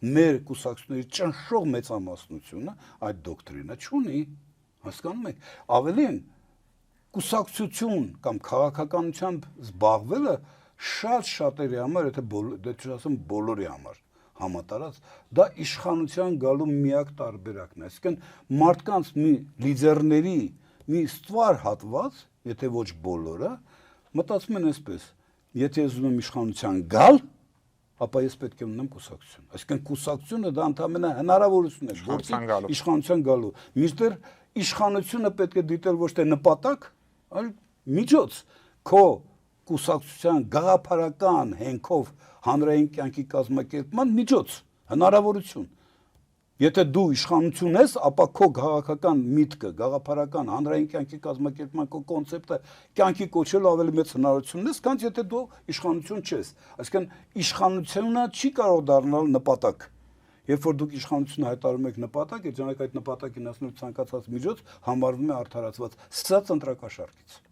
մեր կուսակցությունների ճնշող մեծամասնությունը այդ դոկտրինը չունի, հասկանում եք, ավելին կուսակցություն կամ քաղաքականությամբ զբաղվելը շատ շատերի համար, եթե դե չասեմ բոլորի համար համատարած, դա իշխանության գալու միակ տարբերակն է, այսինքն մարդկանց մի լիդերների մի ստվար հատված, եթե ոչ բոլորը, մտածում են այսպես, եթե ես ուզում եմ իշխանության գալ, ապա ես պետք է ունենամ կուսակցություն, այսինքն կուսակցությունը դա ընդհանրապես հնարավորություն է գործի իշխանության գալու, մինչդեռ իշխանությունը պետք է դիտել ոչ թե նպատակ, այլ միջոց, քո կուսակցության գաղափարական հենքով հանրային կյանքի կազմակերպման միջոց, հնարավորություն։ Եթե դու իշխանություն ես, ապա քո քաղաքական միտքը, գաղափարական հանրային կյանքի կազմակերպման քո կոնցեպտը կյանքի կոչելու ավելի մեծ հնարավորություն ունես, քան եթե դու իշխանություն չես։ Այսինքն իշխանությունը չի կարող դառնալ նպատակ։ Երբ որ դուք իշխանությունը հայտարարում եք նպատակ, այդ ժամանակ այդ նպատակին հասնելու ցանկացած միջոց համարվում է արդարացված, սա ընտրակաշառքից։